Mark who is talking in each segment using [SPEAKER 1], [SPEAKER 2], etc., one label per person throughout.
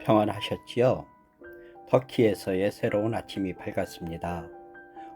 [SPEAKER 1] 평안하셨지요? 터키에서의 새로운 아침이 밝았습니다.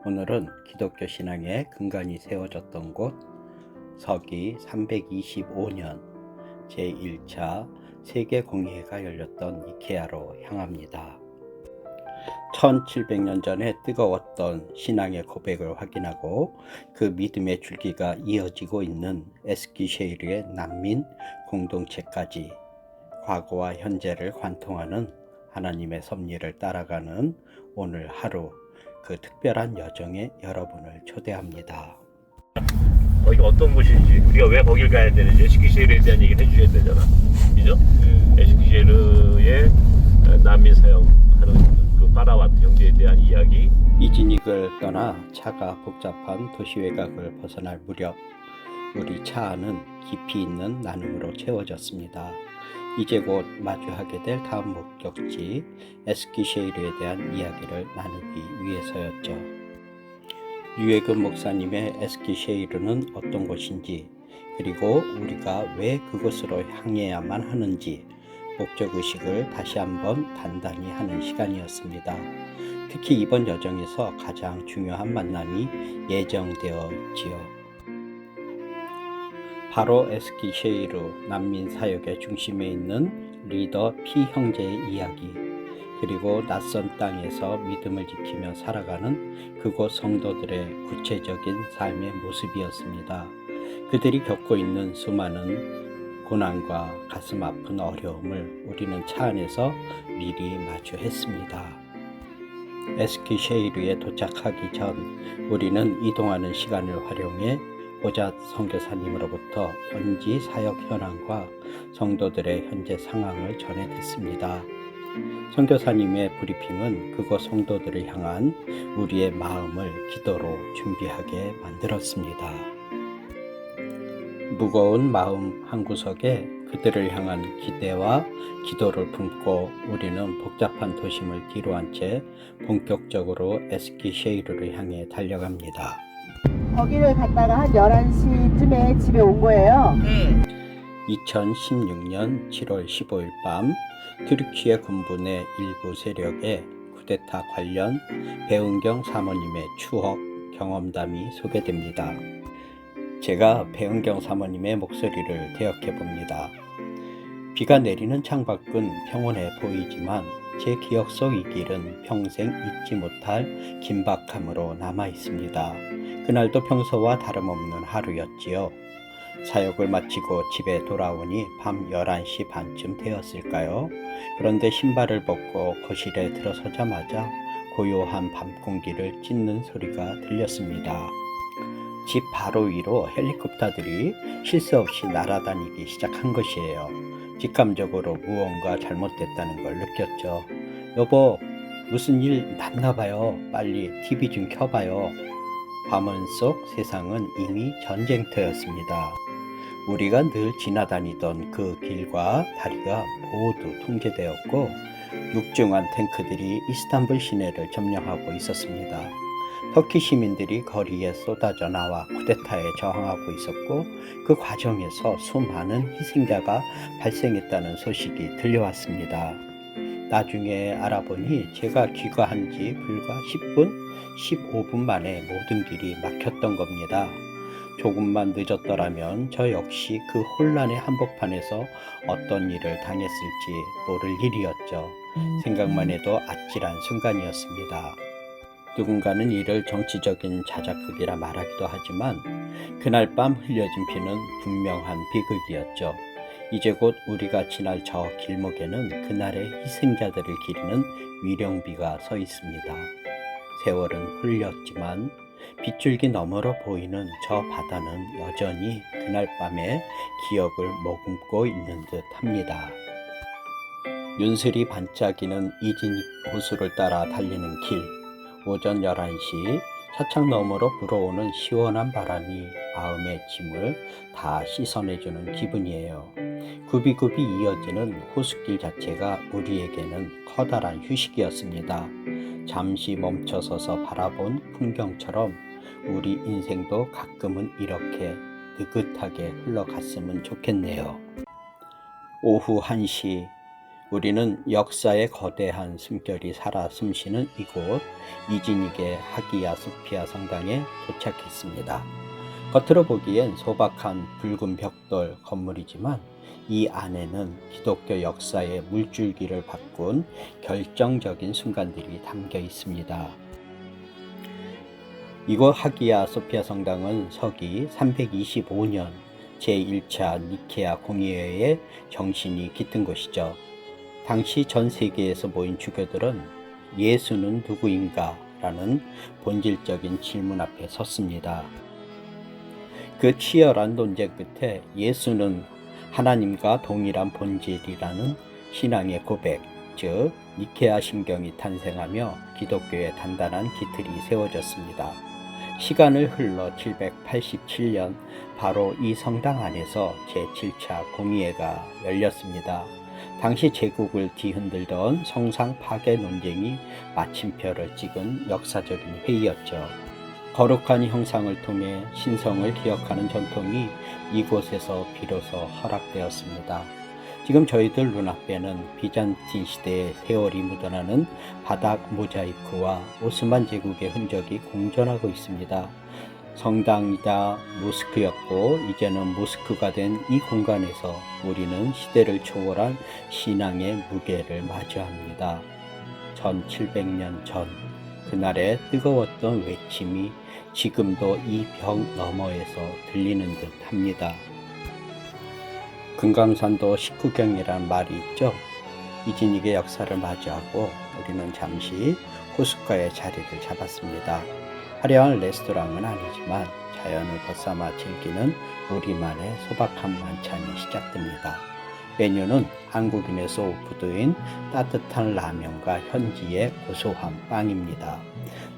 [SPEAKER 1] 오늘은 기독교 신앙의 근간이 세워졌던 곳 서기 325년 제1차 세계공의회가 열렸던 니케아로 향합니다. 1700년 전에 뜨거웠던 신앙의 고백을 확인하고 그 믿음의 줄기가 이어지고 있는 에스키셰이르의 난민 공동체까지 과거와 현재를 관통하는 하나님의 섭리를 따라가는 오늘 하루, 그 특별한 여정에 여러분을 초대합니다.
[SPEAKER 2] 거기가 어떤 곳인지, 우리가 왜 거길 가야 되는지 에스키시에르에 대한 얘기를 해주셔야 되잖아. 그죠? 에스키시에르의 난민 사역하는 그 파라와트 형제에 대한 이야기.
[SPEAKER 1] 이진익을 떠나 차가 복잡한 도시 외곽을 벗어날 무렵 우리 차 안은 깊이 있는 나눔으로 채워졌습니다. 이제 곧 마주하게 될 다음 목적지 에스키셰이르에 대한 이야기를 나누기 위해서였죠. 유해근 목사님의 에스키셰이르는 어떤 곳인지, 그리고 우리가 왜 그곳으로 향해야만 하는지 목적의식을 다시 한번 단단히 하는 시간이었습니다. 특히 이번 여정에서 가장 중요한 만남이 예정되어 있지요. 바로 에스키셰이르 난민 사역의 중심에 있는 리더 피 형제의 이야기, 그리고 낯선 땅에서 믿음을 지키며 살아가는 그곳 성도들의 구체적인 삶의 모습이었습니다. 그들이 겪고 있는 수많은 고난과 가슴 아픈 어려움을 우리는 차 안에서 미리 마주했습니다. 에스키셰이르에 도착하기 전 우리는 이동하는 시간을 활용해 호자 선교사님으로부터 현지 사역 현황과 성도들의 현재 상황을 전해 듣습니다. 선교사님의 브리핑은 그곳 성도들을 향한 우리의 마음을 기도로 준비하게 만들었습니다. 무거운 마음 한구석에 그들을 향한 기대와 기도를 품고 우리는 복잡한 도심을 뒤로한 채 본격적으로 에스키셰이르를 향해 달려갑니다.
[SPEAKER 3] 거기를 갔다가 한 11시쯤에 집에 온 거예요.
[SPEAKER 1] 2016년 7월 15일 밤 트르키예 군부의 일부 세력의 쿠데타 관련 배은경 사모님의 추억 경험담이 소개됩니다. 제가 배은경 사모님의 목소리를 되새겨 봅니다. 비가 내리는 창밖은 평온해 보이지만 제 기억 속 이 길은 평생 잊지 못할 긴박함으로 남아 있습니다. 그날도 평소와 다름없는 하루였지요. 사역을 마치고 집에 돌아오니 밤 11시 반쯤 되었을까요? 그런데 신발을 벗고 거실에 들어서자마자 고요한 밤 공기를 찢는 소리가 들렸습니다. 집 바로 위로 헬리콥터들이 쉴 새 없이 날아다니기 시작한 것이에요. 직감적으로 무언가 잘못됐다는 걸 느꼈죠. 여보, 무슨 일 났나 봐요. 빨리 TV 좀 켜봐요. 밤은 속 세상은 이미 전쟁터였습니다. 우리가 늘 지나다니던 그 길과 다리가 모두 통제되었고 육중한 탱크들이 이스탄불 시내를 점령하고 있었습니다. 터키 시민들이 거리에 쏟아져 나와 쿠데타에 저항하고 있었고 그 과정에서 수많은 희생자가 발생했다는 소식이 들려왔습니다. 나중에 알아보니 제가 귀가한 지 불과 10분, 15분 만에 모든 길이 막혔던 겁니다. 조금만 늦었더라면 저 역시 그 혼란의 한복판에서 어떤 일을 당했을지 모를 일이었죠. 생각만 해도 아찔한 순간이었습니다. 누군가는 이를 정치적인 자작극이라 말하기도 하지만 그날 밤 흘려진 피는 분명한 비극이었죠. 이제 곧 우리가 지날 저 길목에는 그날의 희생자들을 기리는 위령비가 서 있습니다. 세월은 흘렸지만 빗줄기 너머로 보이는 저 바다는 여전히 그날 밤의 기억을 머금고 있는 듯 합니다. 윤슬이 반짝이는 이진익 호수를 따라 달리는 길, 오전 11시 차창 너머로 불어오는 시원한 바람이 마음의 짐을 다 씻어내주는 기분이에요. 굽이굽이 이어지는 호수길 자체가 우리에게는 커다란 휴식이었습니다. 잠시 멈춰서서 바라본 풍경처럼 우리 인생도 가끔은 이렇게 느긋하게 흘러갔으면 좋겠네요. 오후 1시 우리는 역사의 거대한 숨결이 살아 숨쉬는 이곳 이진익의 하기야 소피아 성당에 도착했습니다. 겉으로 보기엔 소박한 붉은 벽돌 건물이지만 이 안에는 기독교 역사의 물줄기를 바꾼 결정적인 순간들이 담겨 있습니다. 이곳 하기야 소피아 성당은 서기 325년 제1차 니케아 공의회의 정신이 깃든 곳이죠. 당시 전 세계에서 모인 주교들은 예수는 누구인가? 라는 본질적인 질문 앞에 섰습니다. 그 치열한 논쟁 끝에 예수는 하나님과 동일한 본질이라는 신앙의 고백, 즉 니케아 신경이 탄생하며 기독교의 단단한 기틀이 세워졌습니다. 시간을 흘러 787년 바로 이 성당 안에서 제7차 공의회가 열렸습니다. 당시 제국을 뒤흔들던 성상 파괴 논쟁이 마침표를 찍은 역사적인 회의였죠. 거룩한 형상을 통해 신성을 기억하는 전통이 이곳에서 비로소 허락되었습니다. 지금 저희들 눈앞에는 비잔틴 시대의 세월이 묻어나는 바닥 모자이크와 오스만 제국의 흔적이 공존하고 있습니다. 성당이자 모스크였고 이제는 모스크가 된 이 공간에서 우리는 시대를 초월한 신앙의 무게를 마주합니다. 1700년 전 그날의 뜨거웠던 외침이 지금도 이 벽 너머에서 들리는 듯 합니다. 금강산도 식후경이란 말이 있죠. 이진익의 역사를 마주하고 우리는 잠시 호숫가에 자리를 잡았습니다. 화려한 레스토랑은 아니지만 자연을 벗삼아 즐기는 우리만의 소박한 만찬이 시작됩니다. 메뉴는 한국인의 소울푸드인 따뜻한 라면과 현지의 고소한 빵입니다.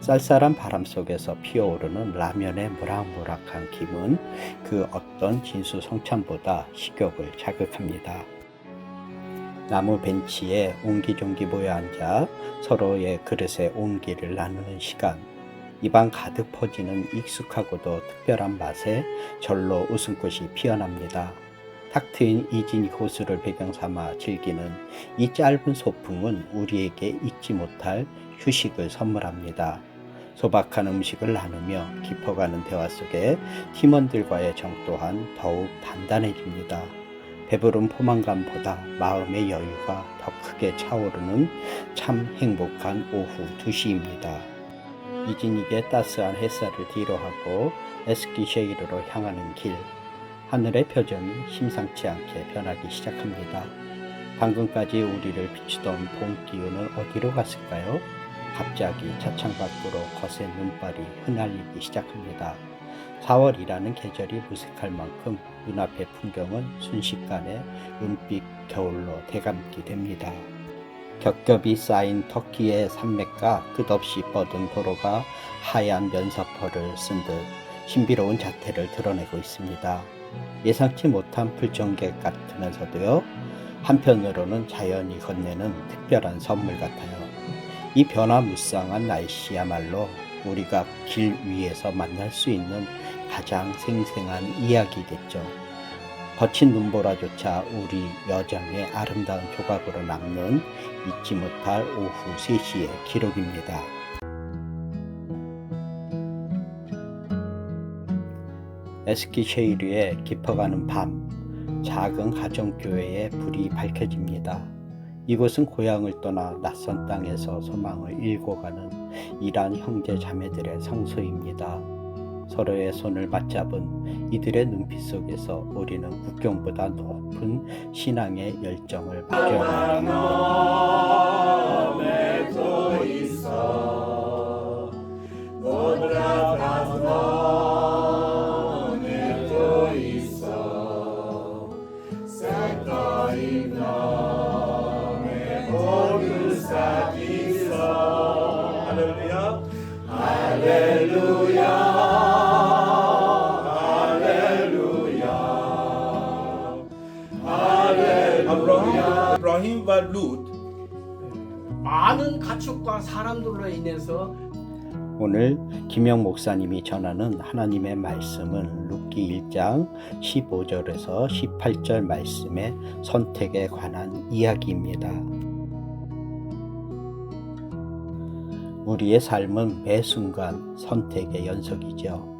[SPEAKER 1] 쌀쌀한 바람 속에서 피어오르는 라면의 모락모락한 김은 그 어떤 진수성찬보다 식욕을 자극합니다. 나무 벤치에 옹기종기 모여 앉아 서로의 그릇에 온기를 나누는 시간, 입안 가득 퍼지는 익숙하고도 특별한 맛에 절로 웃음꽃이 피어납니다. 탁 트인 이진익 호수를 배경 삼아 즐기는 이 짧은 소풍은 우리에게 잊지 못할 휴식을 선물합니다. 소박한 음식을 나누며 깊어가는 대화 속에 팀원들과의 정 또한 더욱 단단해집니다. 배부른 포만감보다 마음의 여유가 더 크게 차오르는 참 행복한 오후 2시입니다. 이진익의 따스한 햇살을 뒤로하고 에스키쉐이르로 향하는 길, 하늘의 표정이 심상치 않게 변하기 시작합니다. 방금까지 우리를 비추던 봄 기운은 어디로 갔을까요? 갑자기 차창 밖으로 거센 눈발이 흩날리기 시작합니다. 4월이라는 계절이 무색할 만큼 눈앞의 풍경은 순식간에 은빛 겨울로 되감게 됩니다. 겹겹이 쌓인 터키의 산맥과 끝없이 뻗은 도로가 하얀 면사포를 쓴 듯 신비로운 자태를 드러내고 있습니다. 예상치 못한 불정객 같으면서도요, 한편으로는 자연이 건네는 특별한 선물 같아요. 이 변화무쌍한 날씨야말로 우리가 길 위에서 만날 수 있는 가장 생생한 이야기겠죠. 거친 눈보라조차 우리 여정의 아름다운 조각으로 남는 잊지 못할 오후 3시의 기록입니다. 에스키쉐이르의 깊어가는 밤, 작은 가정교회에 불이 밝혀집니다. 이곳은 고향을 떠나 낯선 땅에서 소망을 일궈가는 이란 형제 자매들의 성소입니다. 서로의 손을 맞잡은 이들의 눈빛 속에서 우리는 국경보다 높은 신앙의 열정을 발견합니다.
[SPEAKER 4] 많은 가축과 사람들로 인해서
[SPEAKER 1] 오늘 김영 목사님이 전하는 하나님의 말씀은 룻기 1장 15절에서 18절 말씀의 선택에 관한 이야기입니다. 우리의 삶은 매 순간 선택의 연속이죠.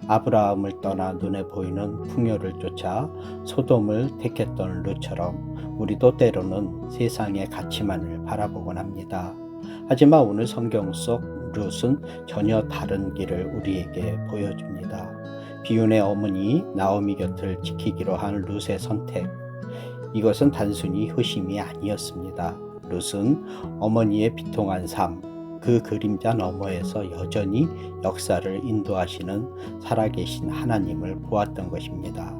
[SPEAKER 1] 아브라함을 떠나 눈에 보이는 풍요를 쫓아 소돔을 택했던 룻처럼 우리도 때로는 세상의 가치만을 바라보곤 합니다. 하지만 오늘 성경 속 룻은 전혀 다른 길을 우리에게 보여줍니다. 비운의 어머니 나오미 곁을 지키기로 한 룻의 선택. 이것은 단순히 효심이 아니었습니다. 룻은 어머니의 비통한 삶, 그 그림자 너머에서 여전히 역사를 인도하시는 살아계신 하나님을 보았던 것입니다.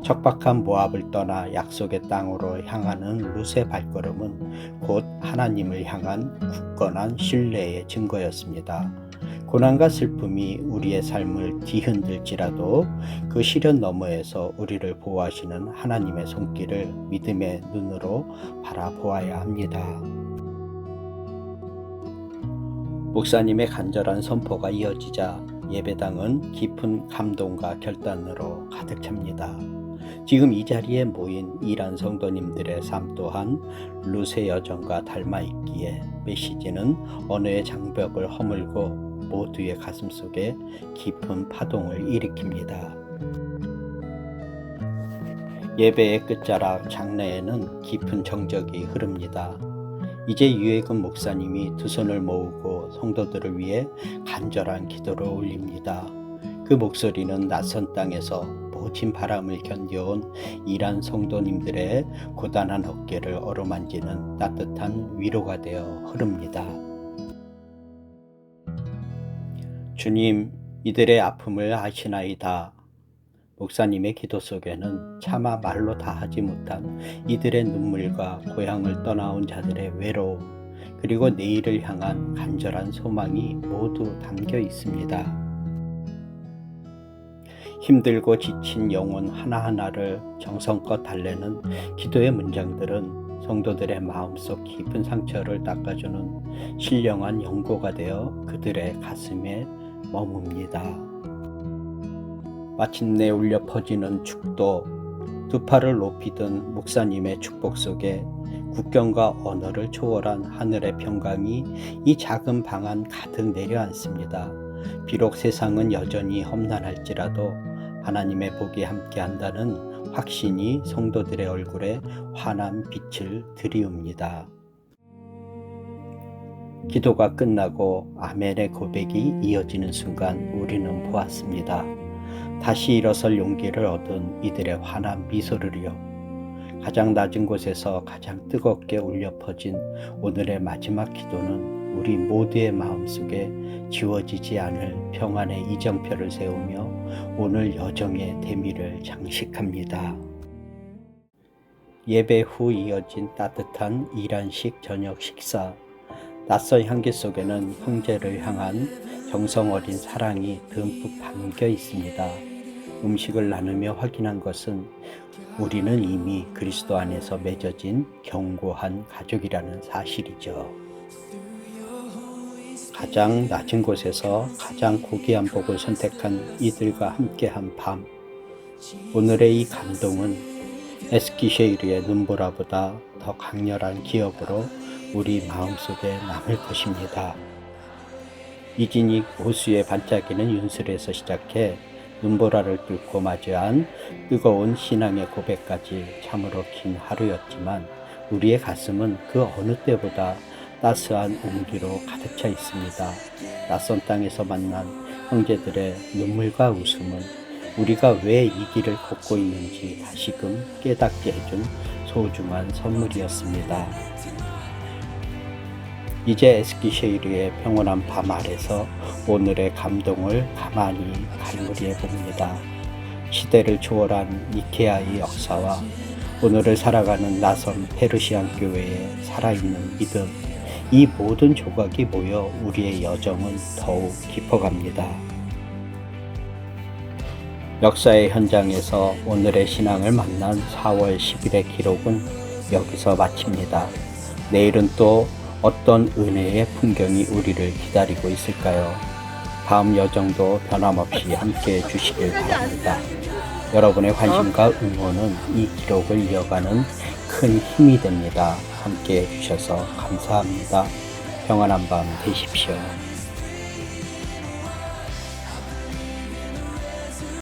[SPEAKER 1] 척박한 모압을 떠나 약속의 땅으로 향하는 룻의 발걸음은 곧 하나님을 향한 굳건한 신뢰의 증거였습니다. 고난과 슬픔이 우리의 삶을 뒤흔들지라도 그 시련 너머에서 우리를 보호하시는 하나님의 손길을 믿음의 눈으로 바라보아야 합니다. 목사님의 간절한 선포가 이어지자 예배당은 깊은 감동과 결단으로 가득 찹니다. 지금 이 자리에 모인 이란 성도님들의 삶 또한 룻의 여정과 닮아있기에 메시지는 언어의 장벽을 허물고 모두의 가슴 속에 깊은 파동을 일으킵니다. 예배의 끝자락 장례에는 깊은 정적이 흐릅니다. 이제 유해근 목사님이 두 손을 모으고 성도들을 위해 간절한 기도를 올립니다. 그 목소리는 낯선 땅에서 모진 바람을 견뎌온 이란 성도님들의 고단한 어깨를 어루만지는 따뜻한 위로가 되어 흐릅니다. 주님, 이들의 아픔을 아시나이다. 목사님의 기도 속에는 차마 말로 다 하지 못한 이들의 눈물과 고향을 떠나온 자들의 외로움, 그리고 내일을 향한 간절한 소망이 모두 담겨 있습니다. 힘들고 지친 영혼 하나하나를 정성껏 달래는 기도의 문장들은 성도들의 마음속 깊은 상처를 닦아주는 신령한 연고가 되어 그들의 가슴에 머뭅니다. 마침내 울려 퍼지는 축도, 두 팔을 높이 든 목사님의 축복 속에 국경과 언어를 초월한 하늘의 평강이 이 작은 방 안 가득 내려앉습니다. 비록 세상은 여전히 험난할지라도 하나님의 복이 함께한다는 확신이 성도들의 얼굴에 환한 빛을 드리웁니다. 기도가 끝나고 아멘의 고백이 이어지는 순간 우리는 보았습니다. 다시 일어설 용기를 얻은 이들의 환한 미소를요. 가장 낮은 곳에서 가장 뜨겁게 울려 퍼진 오늘의 마지막 기도는 우리 모두의 마음속에 지워지지 않을 평안의 이정표를 세우며 오늘 여정의 대미를 장식합니다. 예배 후 이어진 따뜻한 이란식 저녁 식사. 낯선 향기 속에는 형제를 향한 정성 어린 사랑이 듬뿍 담겨 있습니다. 음식을 나누며 확인한 것은 우리는 이미 그리스도 안에서 맺어진 견고한 가족이라는 사실이죠. 가장 낮은 곳에서 가장 고귀한 복을 선택한 이들과 함께한 밤. 오늘의 이 감동은 에스키셰이르의 눈보라보다 더 강렬한 기억으로 우리 마음속에 남을 것입니다. 이진익 호수의 반짝이는 윤슬에서 시작해 눈보라를 뚫고 마주한 뜨거운 신앙의 고백까지 참으로 긴 하루였지만 우리의 가슴은 그 어느 때보다 따스한 온기로 가득 차 있습니다. 낯선 땅에서 만난 형제들의 눈물과 웃음은 우리가 왜 이 길을 걷고 있는지 다시금 깨닫게 해준 소중한 선물이었습니다. 이제 에스키셰이르의 평온한 밤 아래서 오늘의 감동을 가만히 갈무리해 봅니다. 시대를 초월한 이케아의 역사와 오늘을 살아가는 낯선 페르시안 교회의 살아있는 믿음, 이 모든 조각이 모여 우리의 여정은 더욱 깊어갑니다. 역사의 현장에서 오늘의 신앙을 만난 4월 10일의 기록은 여기서 마칩니다. 내일은 또 어떤 은혜의 풍경이 우리를 기다리고 있을까요? 다음 여정도 변함없이 함께 해주시길 바랍니다. 여러분의 관심과 응원은 이 기록을 이어가는 큰 힘이 됩니다. 함께 해주셔서 감사합니다. 평안한 밤 되십시오.